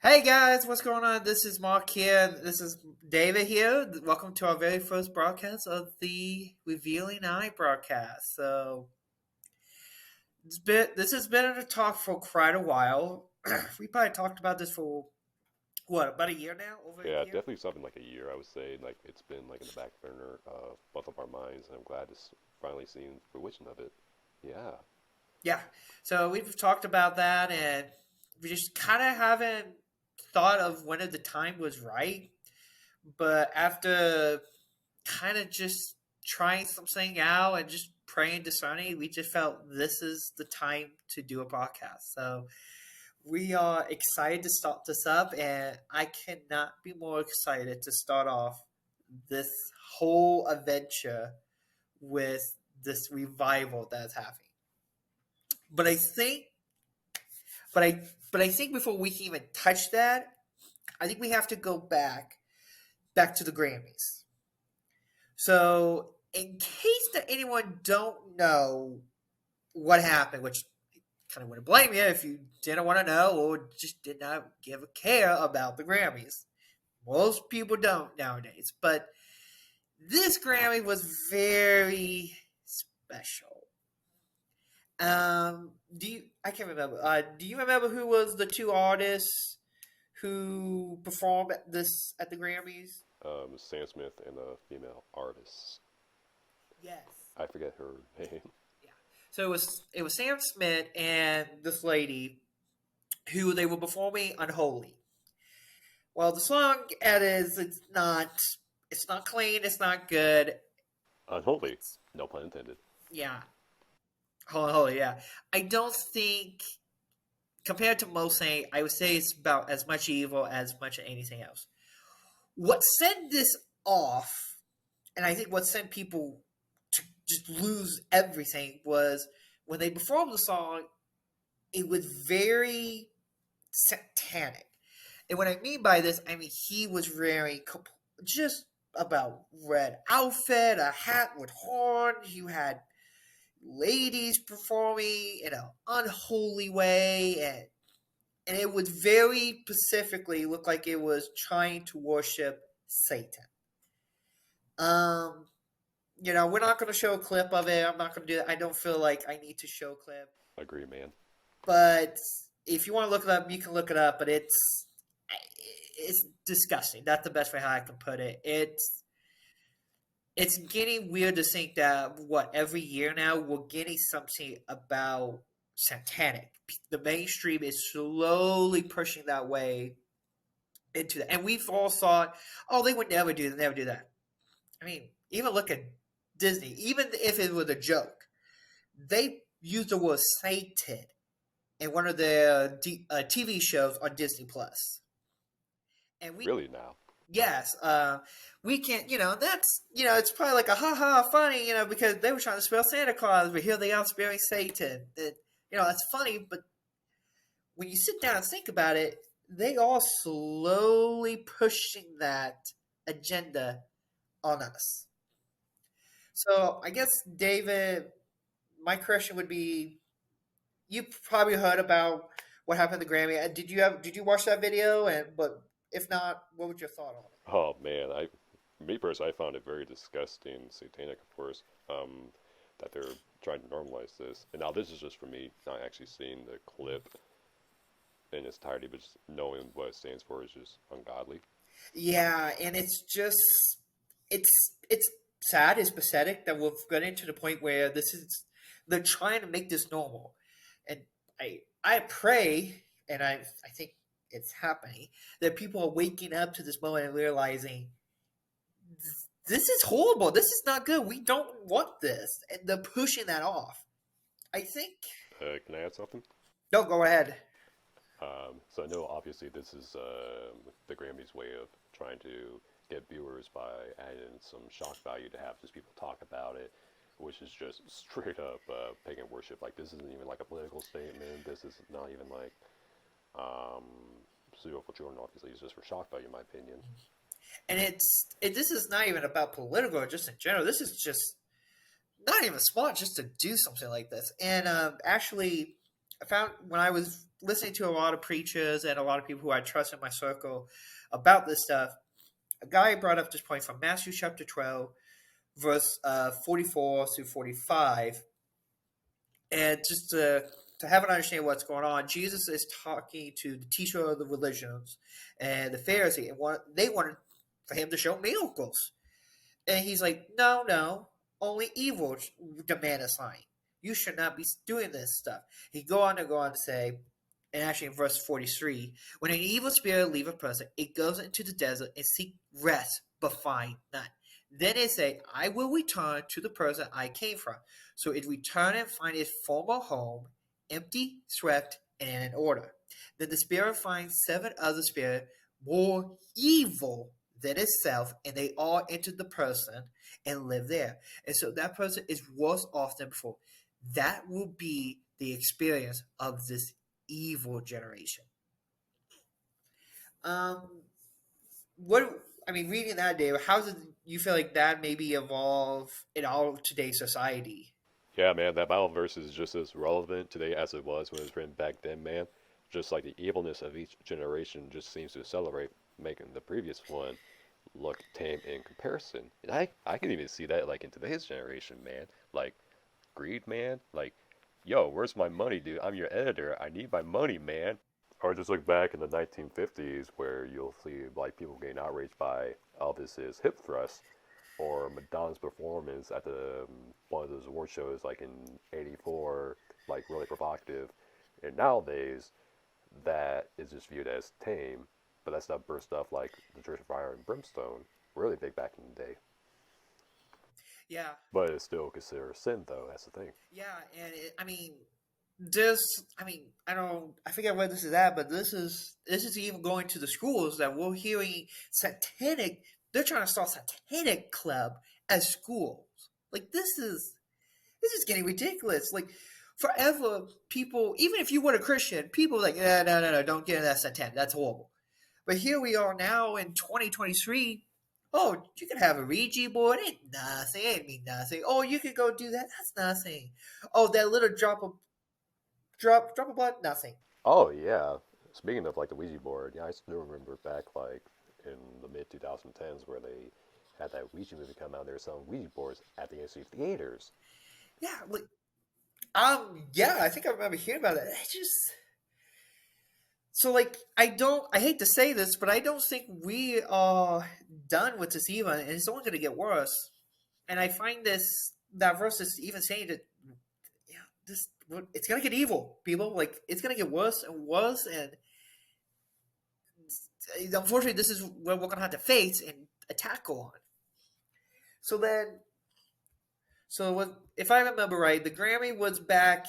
Hey guys, what's going on? This is Mark here. This is David here. Welcome to our very first broadcast of the Revealing Eye broadcast. This has been in a talk for quite a while. We probably talked about this for what, about a year now? Over a Yeah, year? definitely something like a year, I would say. Like it's been like in the back burner of both of our minds, and I'm glad to finally seeing fruition of it. Yeah, Yeah. So we've talked about that, and we just kind of haven't thought of when the time was right. But after kind of just trying something out and just praying to Sunny, we just felt this is the time to do a podcast. So we are excited to start this up, and I cannot be more excited to start off this whole adventure with this revival that's happening. But I think, but I, but I think before we can even touch that, I think we have to go back to the Grammys. So, in case that anyone don't know what happened, which kind of wouldn't blame you if you didn't want to know or just did not give a care about the Grammys. Most people don't nowadays, but this Grammy was very special. Do you? I can't remember. Do you remember who was the two artists who performed at the Grammys? Sam Smith and a female artist. Yes. I forget her name. Yeah. So it was Sam Smith and this lady who they were performing Unholy. Well, the song it is it's not clean, it's not good. Unholy, It's no pun intended. yeah. Holy, yeah. I don't think compared to most saying, I would say it's about as much evil as much of anything else. What set this off, and I think what sent people to just lose everything was when they performed the song, it was very satanic. And what I mean by this, I mean he was wearing just about red outfit, a hat with horns. You had ladies performing in an unholy way, and it would very specifically look like it was trying to worship Satan. Um, we're not going to show a clip of it. I'm not going to do that. I don't feel like I need to show a clip. Agree, man. But if you want to look it up, you can look it up. But it's disgusting. That's the best way how I can put it. It's getting weird to think that what every year now we're getting something about satanic. The mainstream is slowly pushing that way into that, and we've all thought, oh, they would never do that. I mean, even look at Disney. Even if it was a joke, they used the word Satan in one of their TV shows on Disney Plus. And we, Really now. yes, we can't, that's, it's probably like a ha ha funny, because they were trying to spell Santa Claus, but here they are spelling Satan. That's funny, but when you sit down and think about it, they are slowly pushing that agenda on us. So I guess, David, my question would be: you probably heard about what happened to Grammy. Did you watch that video? And but if not, what was your thought on it? Oh man, me personally, I found it very disgusting, satanic, of course. That they're trying to normalize this. And now this is just for me, not actually seeing the clip in its entirety, but just knowing what it stands for is just ungodly. Yeah, and it's sad, it's pathetic that we've gotten to the point where they're trying to make this normal, and I pray, and I think it's happening that people are waking up to this moment and realizing this is horrible, this is not good, we don't want this, and they're pushing that off. I think. Can I add something? No, go ahead. So I know obviously this is the Grammys' way of trying to get viewers by adding some shock value to have just people talk about it, which is just straight up pagan worship. Like this isn't even like a political statement. This is not even like um, pseudo for children. Obviously, it's just for shock value, in my opinion. And this is not even about political or just in general. This is just not even smart just to do something like this. And actually, I found when I was listening to a lot of preachers and a lot of people who I trust in my circle about this stuff, a guy brought up this point from Matthew chapter 12, verse 44 through 45. And just to have an understanding of what's going on, Jesus is talking to the teacher of the religions and the Pharisee, and they wanted for him to show miracles. And he's like, no, no, only evil demand a sign. You should not be doing this stuff. He go on to say, and actually in verse 43, when an evil spirit leave a person, it goes into the desert and seek rest, but find none. Then it say, I will return to the person I came from. So it return and find its former home, empty, swept, and in order. Then the spirit finds seven other spirits more evil than itself, and they all enter the person and live there. And so that person is worse off than before. That will be the experience of this evil generation. Um, what I mean, reading that, Dave, how does you feel like that maybe evolve in all today's society? Yeah, man, that Bible verse is just as relevant today as it was when it was written back then, man. Just like the evilness of each generation just seems to accelerate, making the previous one look tame in comparison. And I can even see that like in today's generation, man. Like greed, man. Like, yo, where's my money, dude? I'm your editor. I need my money, man. Or just look back in the 1950s where you'll see like people getting outraged by Elvis's hip thrust or Madonna's performance at the one of those award shows like in '84, like really provocative. And nowadays, that is just viewed as tame, but that stuff burst stuff like the Church of Fire and Brimstone, really big back in the day. Yeah, But it's still considered a sin, though. That's the thing. yeah, and I mean, this. I mean, I don't. I forget where this is at, but this is even going to the schools that we're hearing satanic. They're trying to start satanic club at schools. Like this is getting ridiculous. Like forever, people, even if you were a Christian, people were like, no, no, no, don't get into that satanic. That's horrible. But here we are now in 2023. Oh, you can have a Ouija board. It ain't nothing. It ain't mean nothing. Oh, you could go do that. That's nothing. Oh, that little drop of blood. Nothing. Oh yeah. Speaking of like the Ouija board, yeah, I still remember back like in the mid 2010s where they had that Ouija movie come out. They were selling Ouija boards at the AMC theaters. Yeah, like yeah. I think I remember hearing about that. I just so like I don't. I hate to say this, but I don't think we are done with this even, and it's only going to get worse. And I find this that verse is even saying that yeah, this it's gonna get evil, people. Like it's gonna get worse and worse, and unfortunately, this is what we're gonna have to face and tackle on. So then, if I remember right, the Grammy was back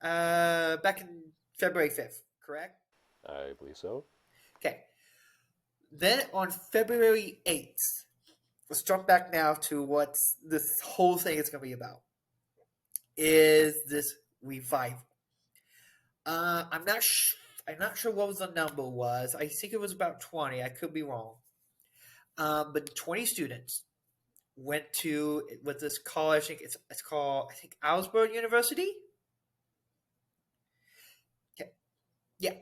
in February 5th, correct? I believe so. Okay. Then on February 8th, let's jump back now to what this whole thing is gonna be about. Is this revival? Uh, I'm not. Sh- I'm not sure what was the number was. I think it was about 20. I could be wrong. But 20 students went to with this college. I think it's called I think Asbury University. Okay. Yeah.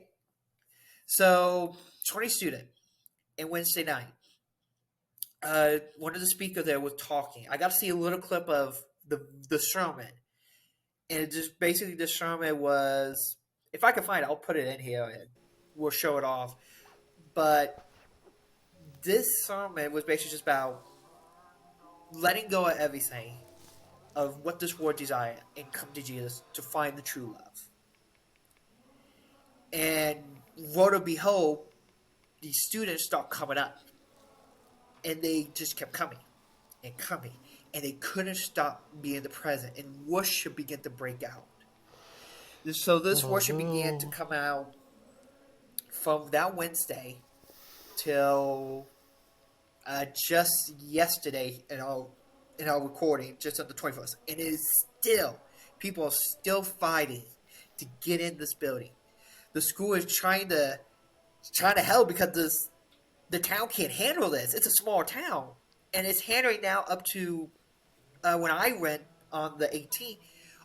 So 20 student and Wednesday night. One of the speakers there was talking. I got to see a little clip of the sermon, and it just basically the sermon was. If I can find it, I'll put it in here and we'll show it off. But this sermon was basically just about letting go of everything of what this world desire and come to Jesus to find the true love. And lo and behold, these students start coming up, and they just kept coming and coming, and they couldn't stop being the present, and worship began to break out. So this Oh worship began to no. come out from that Wednesday till just yesterday in our recording, just on the 21st, and it is still people are still fighting to get in this building. The school is trying to help because the town can't handle this. It's a small town, and it's handling now up to when I went on the 18th,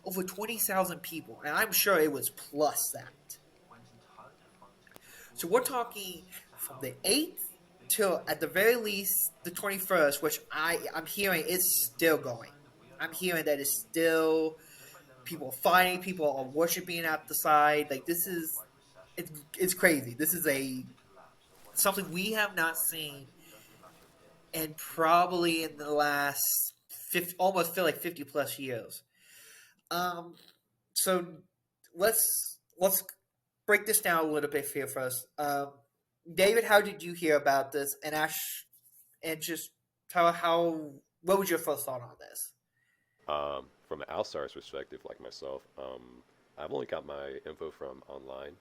over 20,000 people, and I'm sure it was plus that. So we're talking from the 8th till at the very least the 21st, which I'm hearing it's still going. I'm hearing that it's still people are fighting, people are worshiping at the side. Like this is it's crazy. This is a something we have not seen and probably in the last 50, almost feel like 50 plus years. Um, so let's break this down a little bit here first. David, how did you hear about this? And Ash, and just tell how what was your first thought on this? From an outsider's perspective, like myself, I've only got my info from online.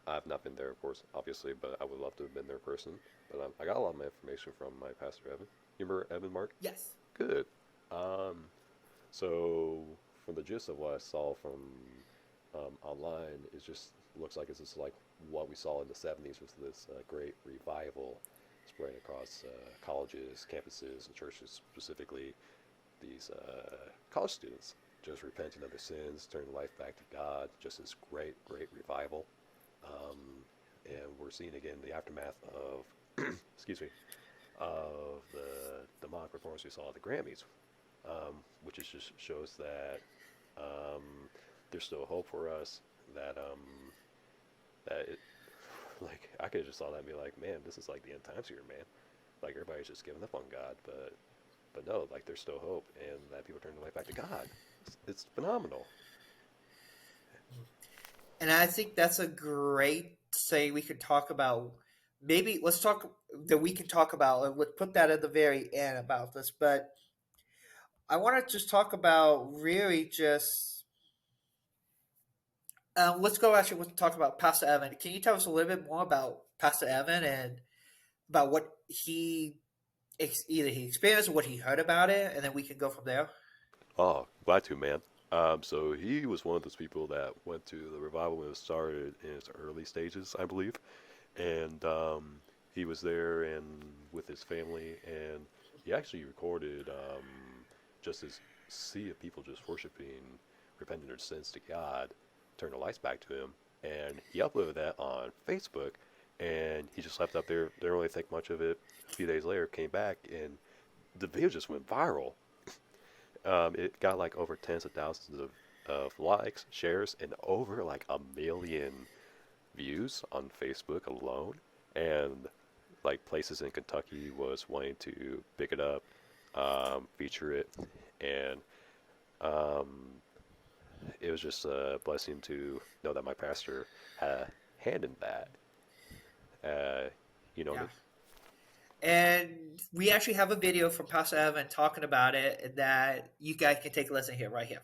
I've not been there, of course, obviously, but I would love to have been there in person. But I got a lot of my information from my pastor, Evan. You remember Evan, Mark? Yes. Good. Um, so, from the gist of what I saw from online, it just looks like it's just like what we saw in the 70s was this great revival spreading across colleges, campuses, and churches, specifically these college students just repenting of their sins, turning life back to God, just this great, great revival. Um, and we're seeing again the aftermath of, excuse me, of the demonic performance we saw at the Grammys, which is just shows that um, there's still hope for us. That that it, like I could have just saw that and be like, man, this is like the end times here, man. Like everybody's just giving up on God, but no, like there's still hope, and that people turn their life back to God. It's phenomenal. And I think that's a great say we could talk about. Maybe let's talk that we can talk about. And let's put that at the very end about this. But I want to just talk about really just. Let's go actually. Let's talk about Pastor Evan. Can you tell us a little bit more about Pastor Evan and about what either he experienced or what he heard about it, and then we can go from there. Oh, glad to, man. So he was one of those people that went to the revival when it started in its early stages, I believe, and he was there and with his family, and he actually recorded just this sea of people just worshiping, repenting their sins to God, turn the lights back to Him, and he uploaded that on Facebook, and he just left up there. Didn't really think much of it. A few days later, came back, and the video just went viral. It got like over tens of thousands of likes, shares, and over like 1 million views on Facebook alone. And like places in Kentucky was wanting to pick it up, feature it, and um, it was just a blessing to know that my pastor had a hand in that. Uh, you know, Yeah. And we actually have a video from Pastor Evan talking about it that you guys can take a listen here, right here.